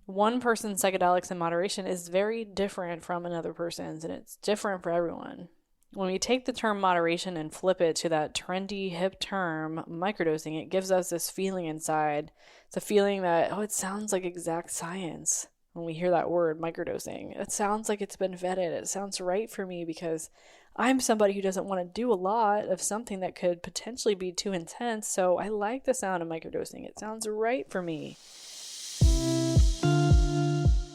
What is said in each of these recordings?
one person's psychedelics in moderation is very different from another person's, and it's different for everyone. When we take the term moderation and flip it to that trendy, hip term, microdosing, it gives us this feeling inside. It's a feeling that, it sounds like exact science. When we hear that word, microdosing, it sounds like it's been vetted. It sounds right for me because I'm somebody who doesn't want to do a lot of something that could potentially be too intense. So I like the sound of microdosing. It sounds right for me.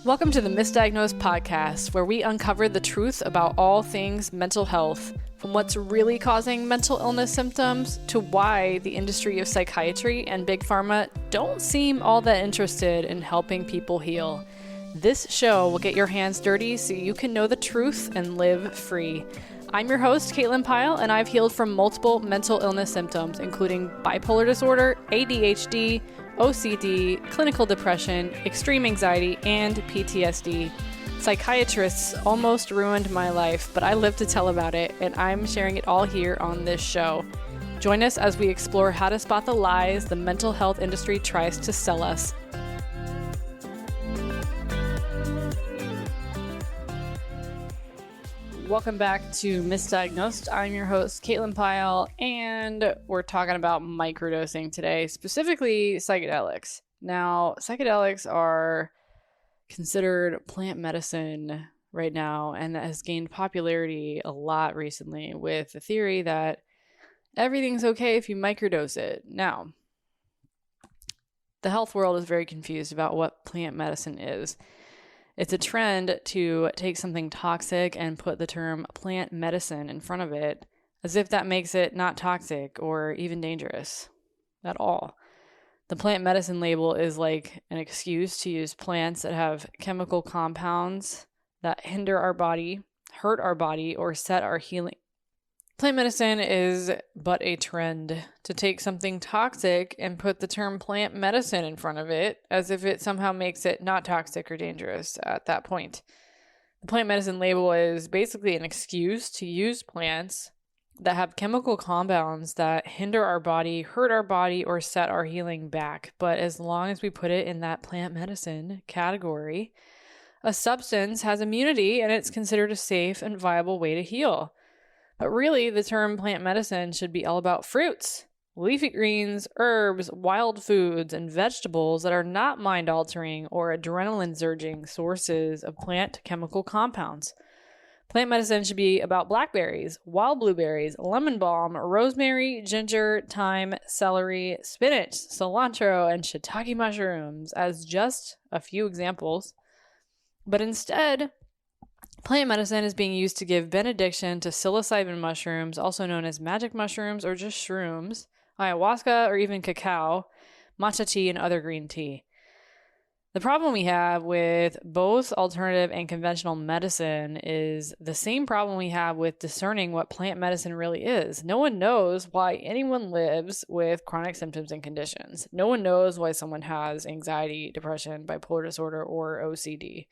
Welcome to the Misdiagnosed Podcast, where we uncover the truth about all things mental health, from what's really causing mental illness symptoms to why the industry of psychiatry and big pharma don't seem all that interested in helping people heal. This show will get your hands dirty so you can know the truth and live free. I'm your host, Caitlin Pyle, and I've healed from multiple mental illness symptoms, including bipolar disorder, ADHD, OCD, clinical depression, extreme anxiety, and PTSD. Psychiatrists almost ruined my life, but I live to tell about it, and I'm sharing it all here on this show. Join us as we explore how to spot the lies the mental health industry tries to sell us. Welcome back to Misdiagnosed. I'm your host, Caitlin Pyle, and we're talking about microdosing today, specifically psychedelics. Now, psychedelics are considered plant medicine right now, and that has gained popularity a lot recently with the theory that everything's okay if you microdose it. Now, the health world is very confused about what plant medicine is. It's a trend to take something toxic and put the term plant medicine in front of it, as if that makes it not toxic or even dangerous at all. The plant medicine label is like an excuse to use plants that have chemical compounds that hinder our body, hurt our body, or set our healing. Plant medicine is but a trend to take something toxic and put the term plant medicine in front of it, as if it somehow makes it not toxic or dangerous at that point. The plant medicine label is basically an excuse to use plants that have chemical compounds that hinder our body, hurt our body, or set our healing back. But as long as we put it in that plant medicine category, a substance has immunity and it's considered a safe and viable way to heal. But really, the term plant medicine should be all about fruits, leafy greens, herbs, wild foods, and vegetables that are not mind-altering or adrenaline-surging sources of plant chemical compounds. Plant medicine should be about blackberries, wild blueberries, lemon balm, rosemary, ginger, thyme, celery, spinach, cilantro, and shiitake mushrooms, as just a few examples. But instead, plant medicine is being used to give benediction to psilocybin mushrooms, also known as magic mushrooms or just shrooms, ayahuasca or even cacao, matcha tea, and other green tea. The problem we have with both alternative and conventional medicine is the same problem we have with discerning what plant medicine really is. No one knows why anyone lives with chronic symptoms and conditions. No one knows why someone has anxiety, depression, bipolar disorder, or OCD.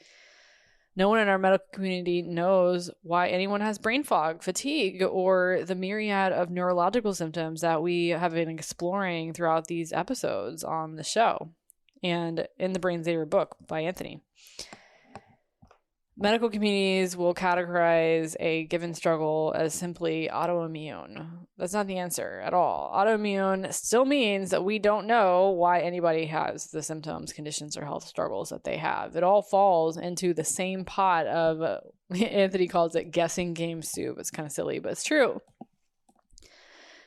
No one in our medical community knows why anyone has brain fog, fatigue, or the myriad of neurological symptoms that we have been exploring throughout these episodes on the show and in the Brain Xavier book by Anthony. Medical communities will categorize a given struggle as simply autoimmune. That's not the answer at all. Autoimmune still means that we don't know why anybody has the symptoms, conditions, or health struggles that they have. It all falls into the same pot of, Anthony calls it guessing game soup. It's kind of silly, but it's true.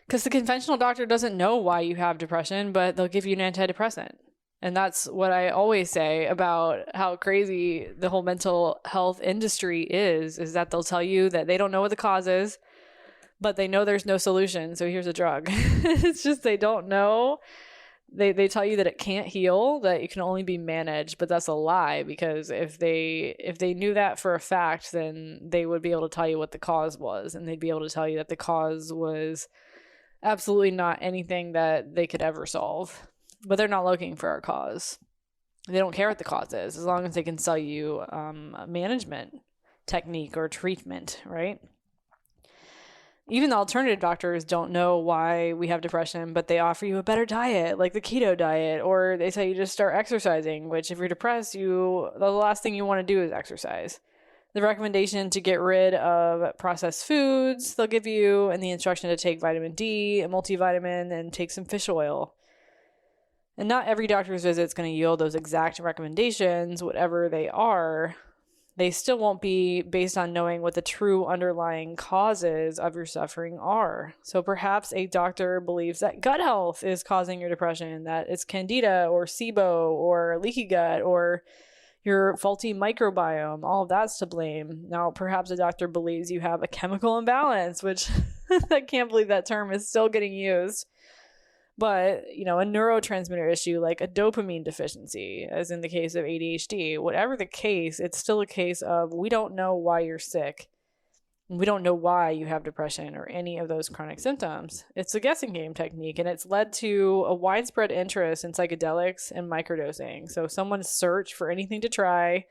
Because the conventional doctor doesn't know why you have depression, but they'll give you an antidepressant. And that's what I always say about how crazy the whole mental health industry is that they'll tell you that they don't know what the cause is, but they know there's no solution. So here's a drug. It's just they don't know. They tell you that it can't heal, that it can only be managed, but that's a lie, because if they knew that for a fact, then they would be able to tell you what the cause was, and they'd be able to tell you that the cause was absolutely not anything that they could ever solve. But they're not looking for our cause. They don't care what the cause is, as long as they can sell you a management technique or treatment, right? Even the alternative doctors don't know why we have depression, but they offer you a better diet, like the keto diet, or they say you just start exercising, which if you're depressed, the last thing you want to do is exercise. The recommendation to get rid of processed foods they'll give you, and the instruction to take vitamin D, a multivitamin, and take some fish oil. And not every doctor's visit is going to yield those exact recommendations, whatever they are. They still won't be based on knowing what the true underlying causes of your suffering are. So perhaps a doctor believes that gut health is causing your depression, that it's candida or SIBO or leaky gut or your faulty microbiome. All of that's to blame. Now, perhaps a doctor believes you have a chemical imbalance, which I can't believe that term is still getting used. But, a neurotransmitter issue like a dopamine deficiency, as in the case of ADHD, whatever the case, it's still a case of we don't know why you're sick. We don't know why you have depression or any of those chronic symptoms. It's a guessing game technique, and it's led to a widespread interest in psychedelics and microdosing. So someone's search for anything to try,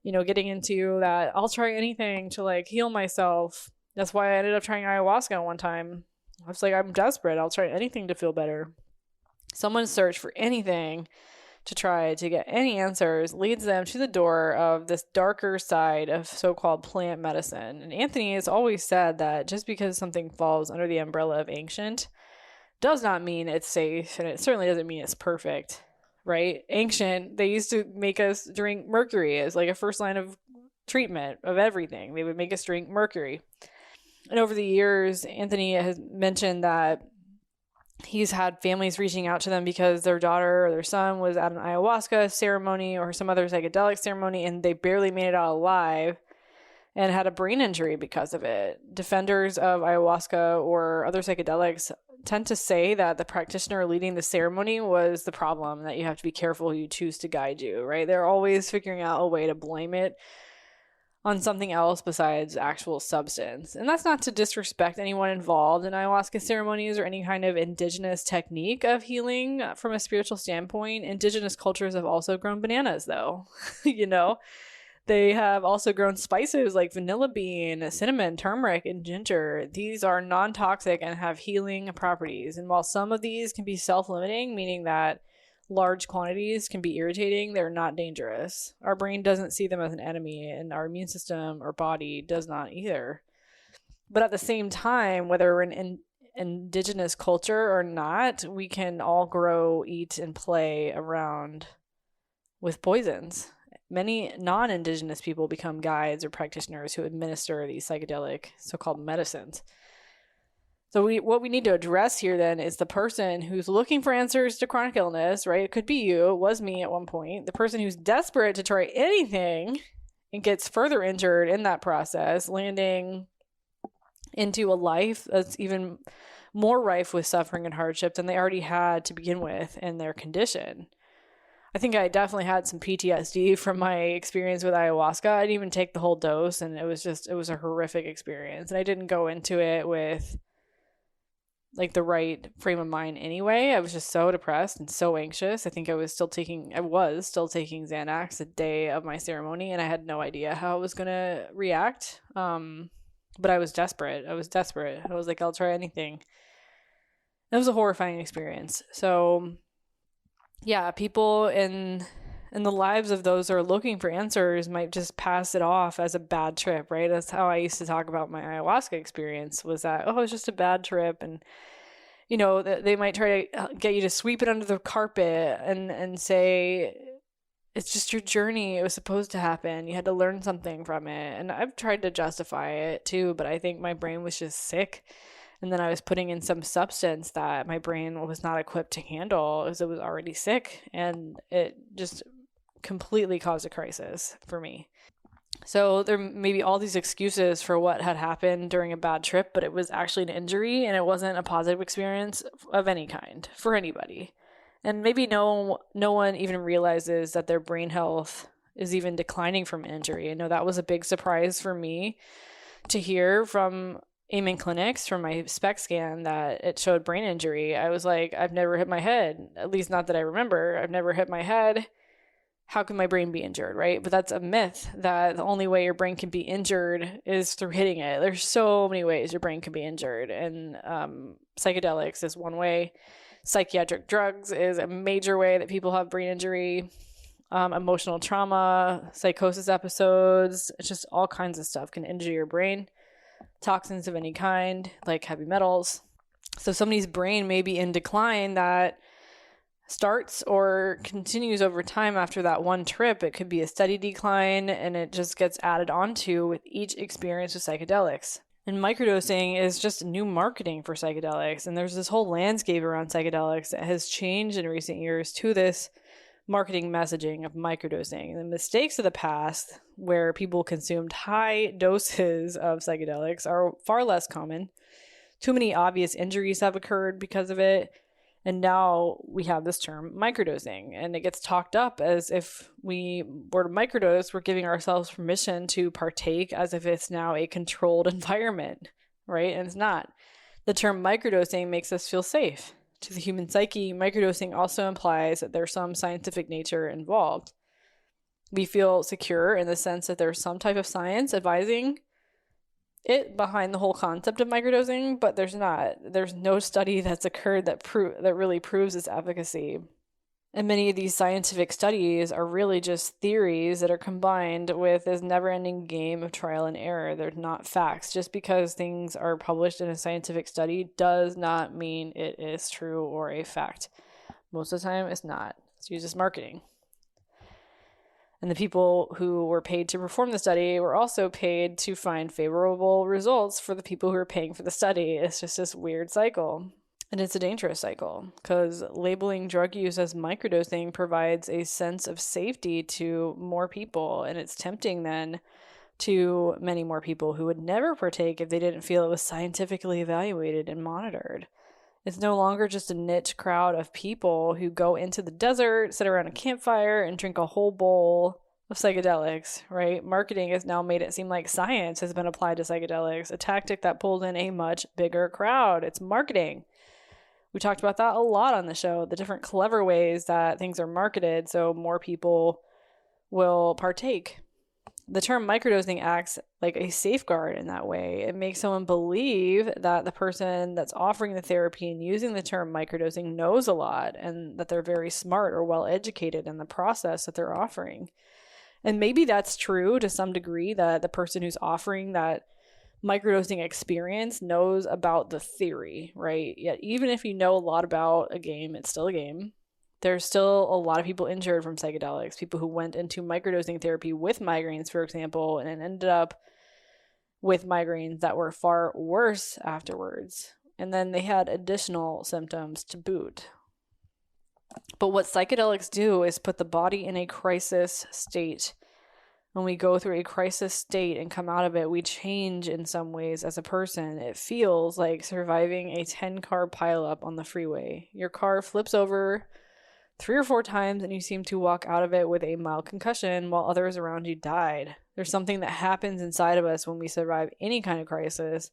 getting into that, I'll try anything to heal myself. That's why I ended up trying ayahuasca one time. I was like, I'm desperate. I'll try anything to feel better. Someone's search for anything to try to get any answers leads them to the door of this darker side of so-called plant medicine. And Anthony has always said that just because something falls under the umbrella of ancient does not mean it's safe, and it certainly doesn't mean it's perfect, right? Ancient, they used to make us drink mercury as a first line of treatment of everything. They would make us drink mercury. And over the years, Anthony has mentioned that he's had families reaching out to them because their daughter or their son was at an ayahuasca ceremony or some other psychedelic ceremony, and they barely made it out alive and had a brain injury because of it. Defenders of ayahuasca or other psychedelics tend to say that the practitioner leading the ceremony was the problem, that you have to be careful who you choose to guide you, right? They're always figuring out a way to blame it on something else besides actual substance. And that's not to disrespect anyone involved in ayahuasca ceremonies or any kind of indigenous technique of healing from a spiritual standpoint. Indigenous cultures have also grown bananas, though. They have also grown spices like vanilla bean, cinnamon, turmeric, and ginger. These are non-toxic and have healing properties. And while some of these can be self-limiting, meaning that large quantities can be irritating, they're not dangerous. Our brain doesn't see them as an enemy, and our immune system or body does not either. But at the same time, whether we're in indigenous culture or not, we can all grow, eat, and play around with poisons. Many non-indigenous people become guides or practitioners who administer these psychedelic so-called medicines. So what we need to address here then is the person who's looking for answers to chronic illness, right? It could be you. It was me at one point. The person who's desperate to try anything and gets further injured in that process, landing into a life that's even more rife with suffering and hardship than they already had to begin with in their condition. I think I definitely had some PTSD from my experience with ayahuasca. I didn't even take the whole dose, and it was a horrific experience. And I didn't go into it with the right frame of mind anyway. I was just so depressed and so anxious. I think I was still taking Xanax the day of my ceremony, and I had no idea how I was going to react. But I was desperate. I was like, I'll try anything. It was a horrifying experience. So yeah, people in the lives of those who are looking for answers might just pass it off as a bad trip, right? That's how I used to talk about my ayahuasca experience, was that, oh, it's just a bad trip. And, they might try to get you to sweep it under the carpet and say, it's just your journey. It was supposed to happen. You had to learn something from it. And I've tried to justify it too, but I think my brain was just sick. And then I was putting in some substance that my brain was not equipped to handle as it was already sick. And it just completely caused a crisis for me. So there may be all these excuses for what had happened during a bad trip, but it was actually an injury, and it wasn't a positive experience of any kind for anybody. And maybe no one even realizes that their brain health is even declining from injury. I know that was a big surprise for me to hear from Amen Clinics, from my SPECT scan, that it showed brain injury. I was like, I've never hit my head, at least not that I remember. I've never hit my head. how can my brain be injured, right? But that's a myth, that the only way your brain can be injured is through hitting it. There's so many ways your brain can be injured, and psychedelics is one way. Psychiatric drugs is a major way that people have brain injury. Emotional trauma, psychosis episodes, it's just all kinds of stuff can injure your brain. Toxins of any kind, like heavy metals. So somebody's brain may be in decline that starts or continues over time after that one trip. It could be a steady decline, and it just gets added onto with each experience with psychedelics. And microdosing is just new marketing for psychedelics. And there's this whole landscape around psychedelics that has changed in recent years to this marketing messaging of microdosing. The mistakes of the past, where people consumed high doses of psychedelics, are far less common. Too many obvious injuries have occurred because of it. And now we have this term microdosing, and it gets talked up as if we were to microdose, we're giving ourselves permission to partake as if it's now a controlled environment, right? And it's not. The term microdosing makes us feel safe. To the human psyche, microdosing also implies that there's some scientific nature involved. We feel secure in the sense that there's some type of science advising it behind the whole concept of microdosing, but there's not. There's no study that's occurred that really proves its efficacy. And many of these scientific studies are really just theories that are combined with this never-ending game of trial and error. They're not facts. Just because things are published in a scientific study does not mean it is true or a fact. Most of the time, it's not. It's used as marketing. And the people who were paid to perform the study were also paid to find favorable results for the people who were paying for the study. It's just this weird cycle. And it's a dangerous cycle, because labeling drug use as microdosing provides a sense of safety to more people. And it's tempting then to many more people who would never partake if they didn't feel it was scientifically evaluated and monitored. It's no longer just a niche crowd of people who go into the desert, sit around a campfire, and drink a whole bowl of psychedelics, right? Marketing has now made it seem like science has been applied to psychedelics, a tactic that pulls in a much bigger crowd. It's marketing. We talked about that a lot on the show, the different clever ways that things are marketed so more people will partake. The term microdosing acts like a safeguard in that way. It makes someone believe that the person that's offering the therapy and using the term microdosing knows a lot, and that they're very smart or well educated in the process that they're offering. And maybe that's true to some degree, that the person who's offering that microdosing experience knows about the theory, right? Yet even if you know a lot about a game, it's still a game. There's still a lot of people injured from psychedelics, people who went into microdosing therapy with migraines, for example, and ended up with migraines that were far worse afterwards. And then they had additional symptoms to boot. But what psychedelics do is put the body in a crisis state. When we go through a crisis state and come out of it, we change in some ways as a person. It feels like surviving a 10-car pileup on the freeway. Your car flips over 3 or 4 times and you seem to walk out of it with a mild concussion while others around you died. There's something that happens inside of us when we survive any kind of crisis,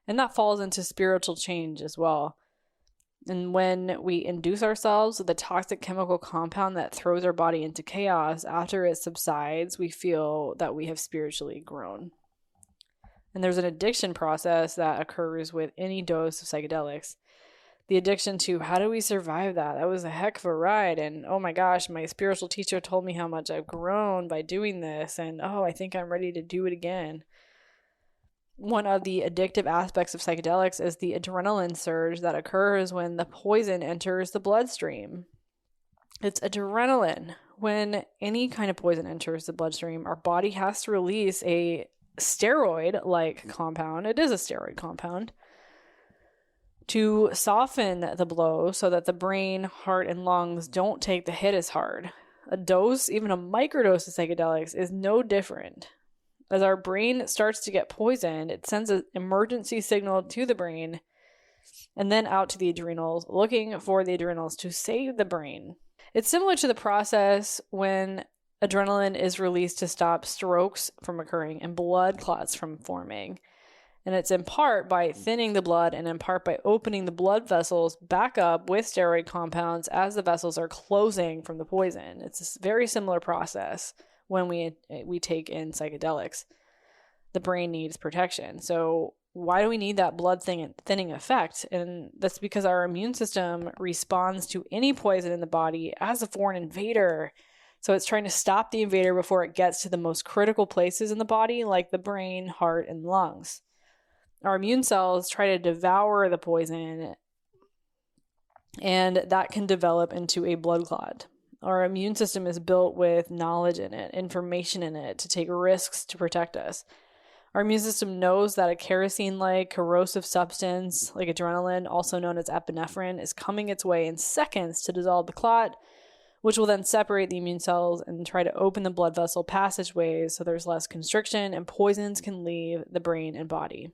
and that falls into spiritual change as well. And when we induce ourselves with a toxic chemical compound that throws our body into chaos, after it subsides, we feel that we have spiritually grown. And there's an addiction process that occurs with any dose of psychedelics. The addiction to, how do we survive that? That was a heck of a ride. And oh my gosh, my spiritual teacher told me how much I've grown by doing this. And oh, I think I'm ready to do it again. One of the addictive aspects of psychedelics is the adrenaline surge that occurs when the poison enters the bloodstream. It's adrenaline. When any kind of poison enters the bloodstream, our body has to release a steroid-like compound. It is a steroid compound to soften the blow so that the brain, heart, and lungs don't take the hit as hard. A dose, even a microdose of psychedelics, is no different. As our brain starts to get poisoned, it sends an emergency signal to the brain and then out to the adrenals, looking for the adrenals to save the brain. It's similar to the process when adrenaline is released to stop strokes from occurring and blood clots from forming. And it's in part by thinning the blood and in part by opening the blood vessels back up with steroid compounds as the vessels are closing from the poison. It's a very similar process when we take in psychedelics. The brain needs protection. So why do we need that blood thinning effect? And that's because our immune system responds to any poison in the body as a foreign invader. So it's trying to stop the invader before it gets to the most critical places in the body, like the brain, heart, and lungs. Our immune cells try to devour the poison, and that can develop into a blood clot. Our immune system is built with knowledge in it, information in it, to take risks to protect us. Our immune system knows that a kerosene-like corrosive substance, like adrenaline, also known as epinephrine, is coming its way in seconds to dissolve the clot, which will then separate the immune cells and try to open the blood vessel passageways so there's less constriction and poisons can leave the brain and body.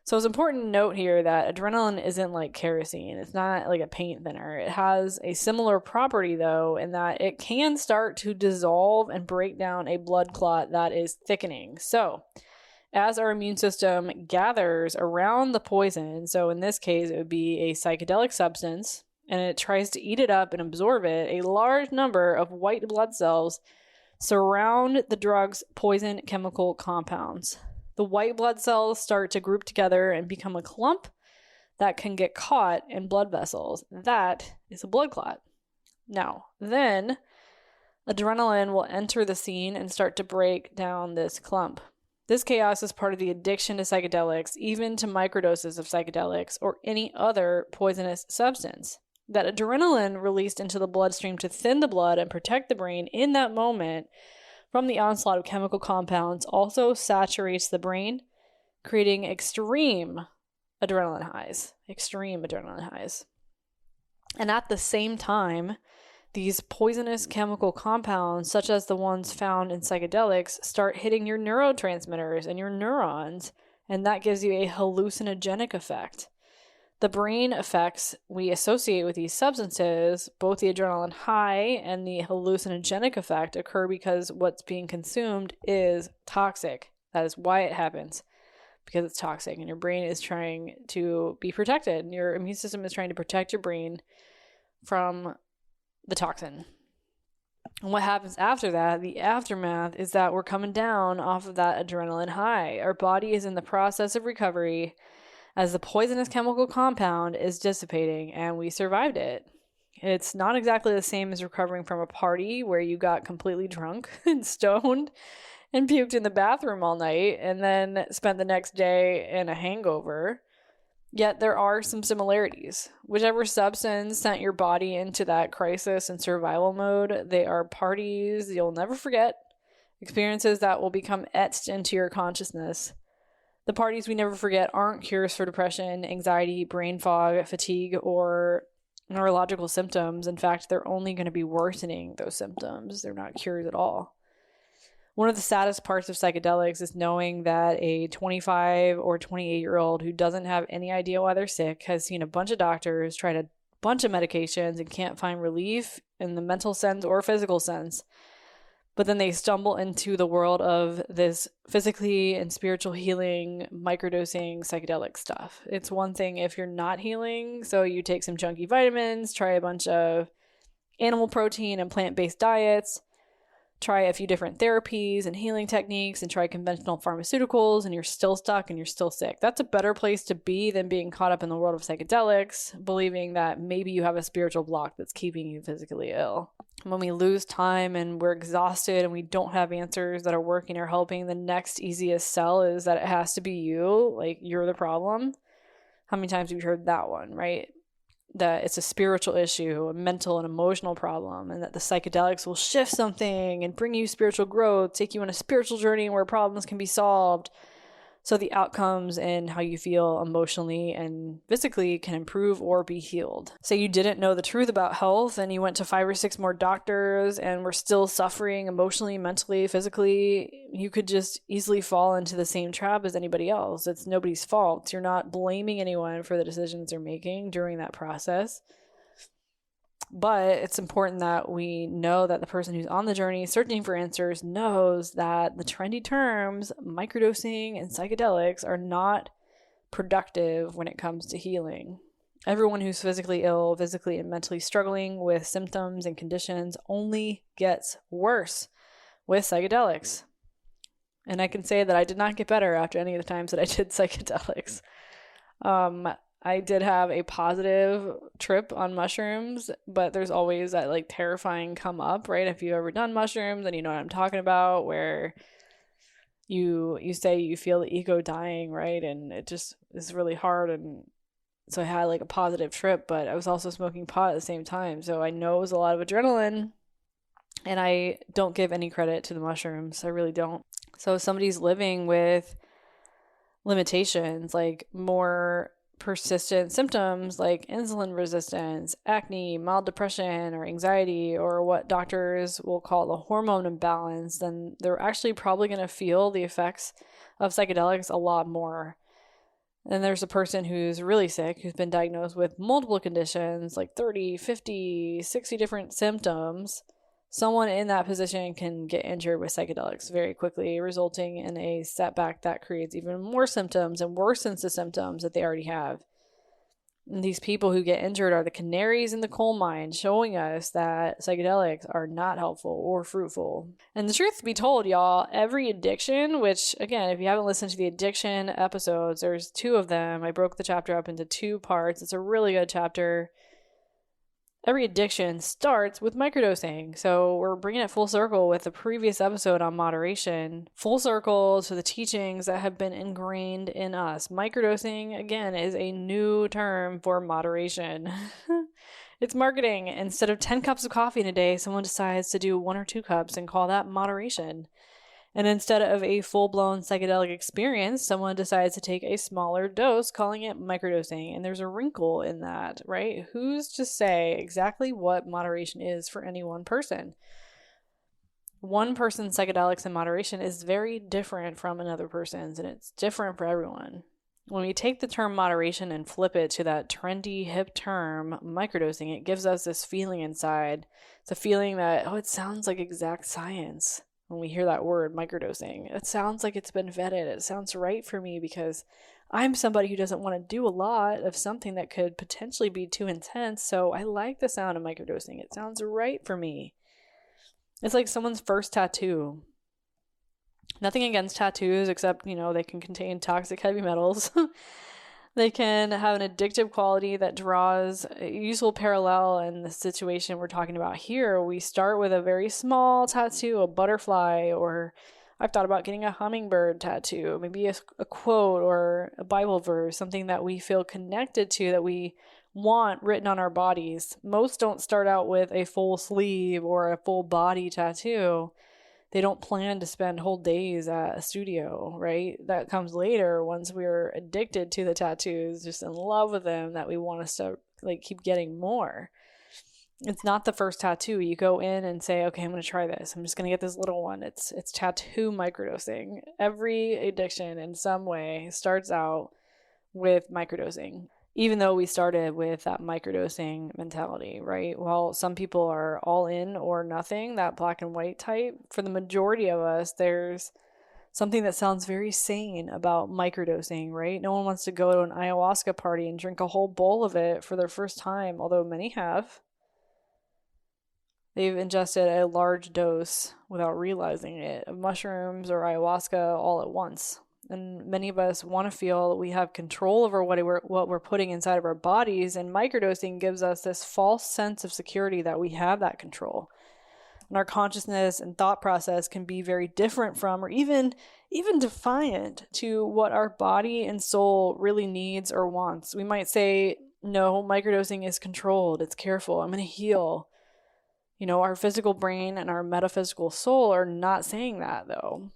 So it's important to note here that adrenaline isn't like kerosene. It's not like a paint thinner. It has a similar property, though, in that it can start to dissolve and break down a blood clot that is thickening. So as our immune system gathers around the poison, so in this case, it would be a psychedelic substance, and it tries to eat it up and absorb it, a large number of white blood cells surround the drug's poison chemical compounds. The white blood cells start to group together and become a clump that can get caught in blood vessels. That is a blood clot. Now, then adrenaline will enter the scene and start to break down this clump. This chaos is part of the addiction to psychedelics, even to microdoses of psychedelics or any other poisonous substance. That adrenaline released into the bloodstream to thin the blood and protect the brain in that moment from the onslaught of chemical compounds also saturates the brain, creating extreme adrenaline highs. And at the same time, these poisonous chemical compounds, such as the ones found in psychedelics, start hitting your neurotransmitters and your neurons, and that gives you a hallucinogenic effect. The brain effects we associate with these substances, both the adrenaline high and the hallucinogenic effect, occur because what's being consumed is toxic. That is why it happens, because it's toxic, and your brain is trying to be protected. Your immune system is trying to protect your brain from the toxin. And what happens after that, the aftermath, is that we're coming down off of that adrenaline high. Our body is in the process of recovery as the poisonous chemical compound is dissipating, and we survived it. It's not exactly the same as recovering from a party where you got completely drunk and stoned and puked in the bathroom all night and then spent the next day in a hangover. Yet there are some similarities. Whichever substance sent your body into that crisis and survival mode, they are parties you'll never forget, experiences that will become etched into your consciousness. The parties we never forget aren't cures for depression, anxiety, brain fog, fatigue, or neurological symptoms. In fact, they're only going to be worsening those symptoms. They're not cures at all. One of the saddest parts of psychedelics is knowing that a 25 or 28-year-old who doesn't have any idea why they're sick has seen a bunch of doctors, tried a bunch of medications, and can't find relief in the mental sense or physical sense. But then they stumble into the world of this physically and spiritual healing, microdosing psychedelic stuff. It's one thing if you're not healing, so you take some junky vitamins, try a bunch of animal protein and plant-based diets, try a few different therapies and healing techniques, and try conventional pharmaceuticals, and you're still stuck and you're still sick. That's a better place to be than being caught up in the world of psychedelics, believing that maybe you have a spiritual block that's keeping you physically ill. When we lose time and we're exhausted and we don't have answers that are working or helping, the next easiest sell is that it has to be you, like you're the problem. How many times have you heard that one, right? That it's a spiritual issue, a mental and emotional problem, and that the psychedelics will shift something and bring you spiritual growth, take you on a spiritual journey where problems can be solved. So the outcomes and how you feel emotionally and physically can improve or be healed. Say you didn't know the truth about health and you went to 5 or 6 more doctors and were still suffering emotionally, mentally, physically, you could just easily fall into the same trap as anybody else. It's nobody's fault. You're not blaming anyone for the decisions they're making during that process. But it's important that we know that the person who's on the journey searching for answers knows that the trendy terms microdosing and psychedelics are not productive when it comes to healing. Everyone who's physically ill, physically and mentally struggling with symptoms and conditions only gets worse with psychedelics. And I can say that I did not get better after any of the times that I did psychedelics. I did have a positive trip on mushrooms, but there's always that like terrifying come up, right? If you've ever done mushrooms and you know what I'm talking about, where you say you feel the ego dying, right? And it just is really hard. And so I had like a positive trip, but I was also smoking pot at the same time. So I know it was a lot of adrenaline, and I don't give any credit to the mushrooms. I really don't. So if somebody's living with limitations, like more persistent symptoms like insulin resistance, acne, mild depression, or anxiety, or what doctors will call the hormone imbalance, then they're actually probably going to feel the effects of psychedelics a lot more. And there's a person who's really sick, who's been diagnosed with multiple conditions, like 30, 50, 60 different symptoms. Someone in that position can get injured with psychedelics very quickly, resulting in a setback that creates even more symptoms and worsens the symptoms that they already have. And these people who get injured are the canaries in the coal mine, showing us that psychedelics are not helpful or fruitful. And the truth be told, y'all, every addiction, which again, if you haven't listened to the addiction episodes, there's 2 of them. I broke the chapter up into 2 parts. It's a really good chapter. Every addiction starts with microdosing. So we're bringing it full circle with the previous episode on moderation. Full circle to the teachings that have been ingrained in us. Microdosing, again, is a new term for moderation. It's marketing. Instead of 10 cups of coffee in a day, someone decides to do 1 or 2 cups and call that moderation. And instead of a full-blown psychedelic experience, someone decides to take a smaller dose, calling it microdosing. And there's a wrinkle in that, right? Who's to say exactly what moderation is for any one person? One person's psychedelics and moderation is very different from another person's, and it's different for everyone. When we take the term moderation and flip it to that trendy, hip term, microdosing, it gives us this feeling inside. It's a feeling that, it sounds like exact science. When we hear that word, microdosing, it sounds like it's been vetted. It sounds right for me because I'm somebody who doesn't want to do a lot of something that could potentially be too intense. So I like the sound of microdosing. It sounds right for me. It's like someone's first tattoo. Nothing against tattoos except, they can contain toxic heavy metals. They can have an addictive quality that draws a useful parallel in the situation we're talking about here. We start with a very small tattoo, a butterfly, or I've thought about getting a hummingbird tattoo, maybe a quote or a Bible verse, something that we feel connected to, that we want written on our bodies. Most don't start out with a full sleeve or a full body tattoo. They don't plan to spend whole days at a studio, right? That comes later once we're addicted to the tattoos, just in love with them, that we want us to keep getting more. It's not the first tattoo. You go in and say, okay, I'm going to try this. I'm just going to get this little one. It's tattoo microdosing. Every addiction in some way starts out with microdosing. Even though we started with that microdosing mentality, right? While some people are all in or nothing, that black and white type, for the majority of us, there's something that sounds very sane about microdosing, right? No one wants to go to an ayahuasca party and drink a whole bowl of it for their first time, although many have. They've ingested a large dose without realizing it of mushrooms or ayahuasca all at once. And many of us want to feel we have control over what we're putting inside of our bodies, and microdosing gives us this false sense of security that we have that control. And our consciousness and thought process can be very different from, or even defiant to, what our body and soul really needs or wants. We might say, no, microdosing is controlled, it's careful, I'm going to heal. Our physical brain and our metaphysical soul are not saying that, though.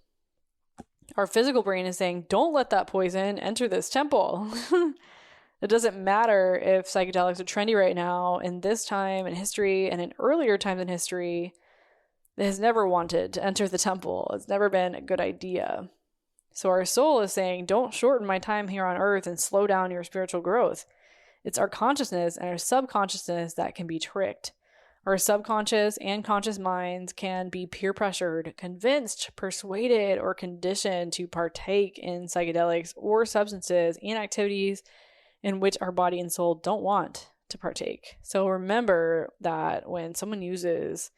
Our physical brain is saying, don't let that poison enter this temple. It doesn't matter if psychedelics are trendy right now, in this time in history and in earlier times in history, it has never wanted to enter the temple. It's never been a good idea. So our soul is saying, don't shorten my time here on earth and slow down your spiritual growth. It's our consciousness and our subconsciousness that can be tricked. Our subconscious and conscious minds can be peer pressured, convinced, persuaded, or conditioned to partake in psychedelics or substances and activities in which our body and soul don't want to partake. So remember that when someone uses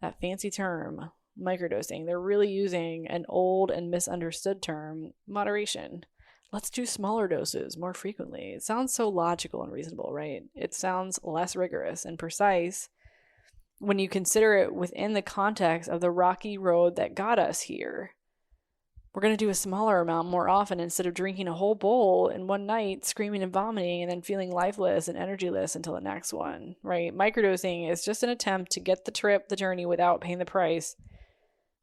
that fancy term, microdosing, they're really using an old and misunderstood term, moderation. Let's do smaller doses more frequently. It sounds so logical and reasonable, right? It sounds less rigorous and precise when you consider it within the context of the rocky road that got us here. We're going to do a smaller amount more often instead of drinking a whole bowl in one night, screaming and vomiting, and then feeling lifeless and energyless until the next one, right? Microdosing is just an attempt to get the journey without paying the price,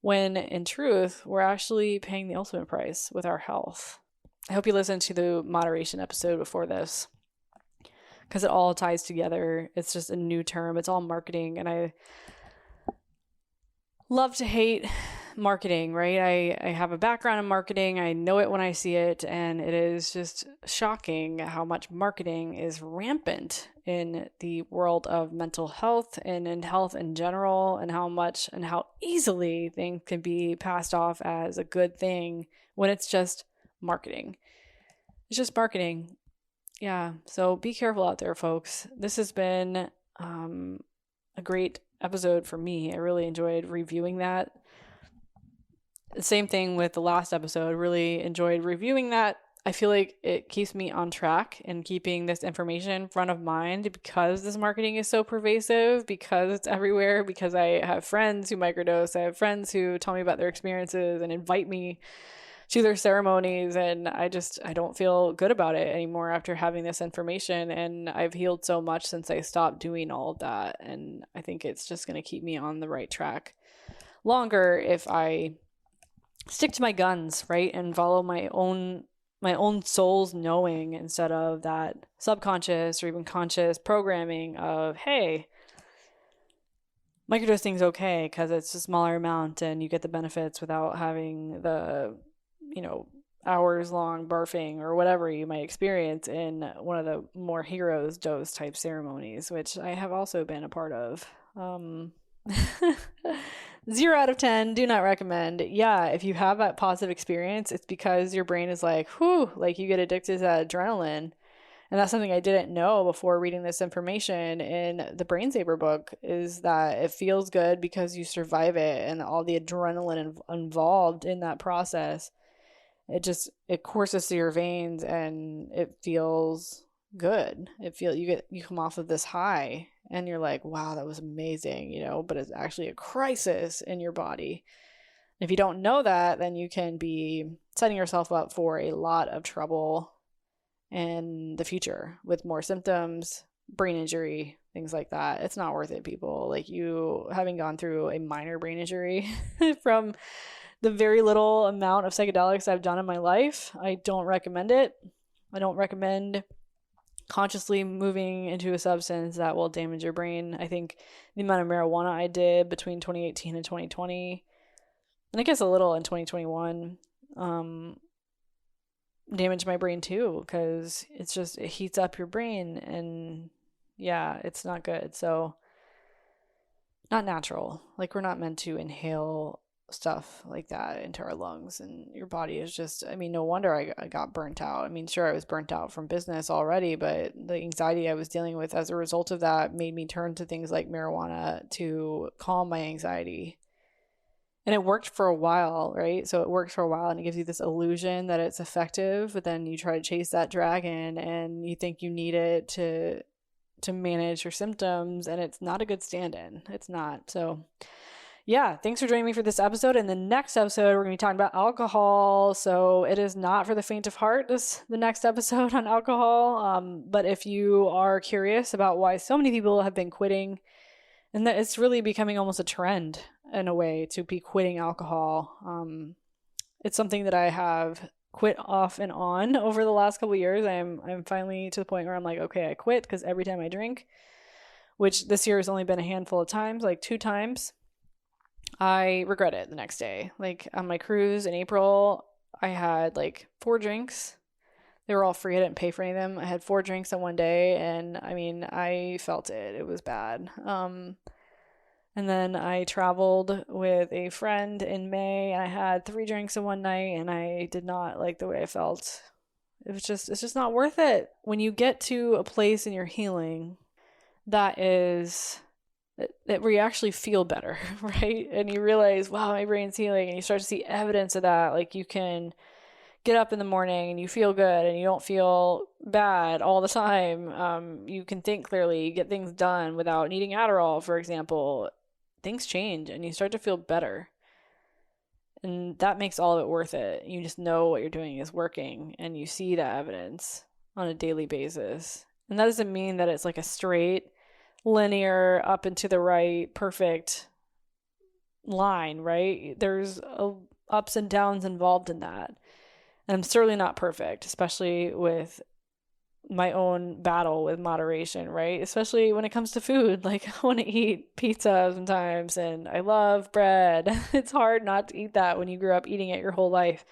when in truth, we're actually paying the ultimate price with our health. I hope you listened to the moderation episode before this, because it all ties together. It's just a new term. It's all marketing. And I love to hate marketing, right? I have a background in marketing. I know it when I see it. And it is just shocking how much marketing is rampant in the world of mental health and in health in general, and how much and how easily things can be passed off as a good thing when it's just marketing. It's just marketing. Yeah. So be careful out there, folks. This has been a great episode for me. I really enjoyed reviewing that. The same thing with the last episode. Really enjoyed reviewing that. I feel like it keeps me on track and keeping this information front of mind, because this marketing is so pervasive, because it's everywhere, because I have friends who microdose. I have friends who tell me about their experiences and invite me to their ceremonies, and I don't feel good about it anymore after having this information. And I've healed so much since I stopped doing all of that, and I think it's just going to keep me on the right track longer if I stick to my guns, right, and follow my own soul's knowing instead of that subconscious or even conscious programming of, hey, microdosing is okay because it's a smaller amount and you get the benefits without having the hours long barfing or whatever you might experience in one of the more heroes dose type ceremonies, which I have also been a part of. 0 out of 10, do not recommend. Yeah, if you have that positive experience, it's because your brain is like, whew, like you get addicted to that adrenaline. And that's something I didn't know before reading this information in the Brain Saver book, is that it feels good because you survive it, and all the adrenaline involved in that process, it courses through your veins and it feels good. You come off of this high and you're like, wow, that was amazing, but it's actually a crisis in your body. If you don't know that, then you can be setting yourself up for a lot of trouble in the future with more symptoms, brain injury, things like that. It's not worth it, people. Like, you having gone through a minor brain injury from the very little amount of psychedelics I've done in my life, I don't recommend it. I don't recommend consciously moving into a substance that will damage your brain. I think the amount of marijuana I did between 2018 and 2020, and I guess a little in 2021, damaged my brain too, because it heats up your brain, and yeah, it's not good. So not natural. Like, we're not meant to inhale stuff like that into our lungs, and your body is just, no wonder I got burnt out. Sure, I was burnt out from business already, but the anxiety I was dealing with as a result of that made me turn to things like marijuana to calm my anxiety. And it worked for a while, right? So it works for a while and it gives you this illusion that it's effective, but then you try to chase that dragon and you think you need it to manage your symptoms, and it's not a good stand-in. It's not. So yeah, thanks for joining me for this episode. In the next episode, we're going to be talking about alcohol. So it is not for the faint of heart, the next episode on alcohol. But if you are curious about why so many people have been quitting, and that it's really becoming almost a trend in a way to be quitting alcohol. It's something that I have quit off and on over the last couple of years. I'm finally to the point where I'm like, okay, I quit, because every time I drink, which this year has only been a handful of times, like 2 times, I regret it the next day. Like, on my cruise in April, I had like 4 drinks. They were all free. I didn't pay for any of them. I had 4 drinks in one day, and I felt it. It was bad. And then I traveled with a friend in May, and I had 3 drinks in one night, and I did not like the way I felt. It's just not worth it. When you get to a place in your healing that where you actually feel better, right? And you realize, wow, my brain's healing, and you start to see evidence of that. Like, you can get up in the morning and you feel good and you don't feel bad all the time. You can think clearly, you get things done without needing Adderall, for example. Things change and you start to feel better. And that makes all of it worth it. You just know what you're doing is working, and you see that evidence on a daily basis. And that doesn't mean that it's like a straight, linear, up and to the right, perfect line, right? There's ups and downs involved in that. And I'm certainly not perfect, especially with my own battle with moderation, right? Especially when it comes to food. Like, I want to eat pizza sometimes, and I love bread. It's hard not to eat that when you grew up eating it your whole life.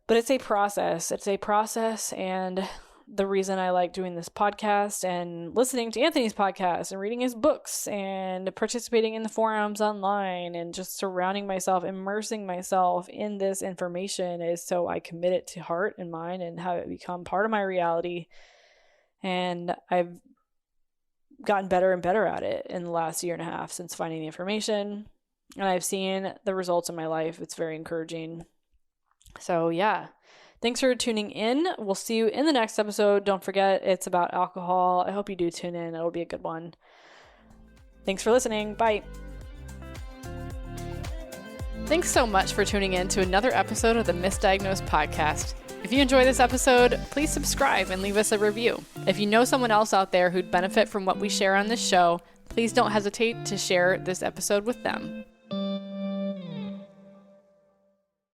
But it's a process. It's a process, and the reason I like doing this podcast and listening to Anthony's podcast and reading his books and participating in the forums online and just surrounding myself, immersing myself in this information is so I commit it to heart and mind and have it become part of my reality. And I've gotten better and better at it in the last year and a half since finding the information. And I've seen the results in my life. It's very encouraging. So yeah. Thanks for tuning in. We'll see you in the next episode. Don't forget, it's about alcohol. I hope you do tune in. It'll be a good one. Thanks for listening. Bye. Thanks so much for tuning in to another episode of the Misdiagnosed podcast. If you enjoy this episode, please subscribe and leave us a review. If you know someone else out there who'd benefit from what we share on this show, please don't hesitate to share this episode with them.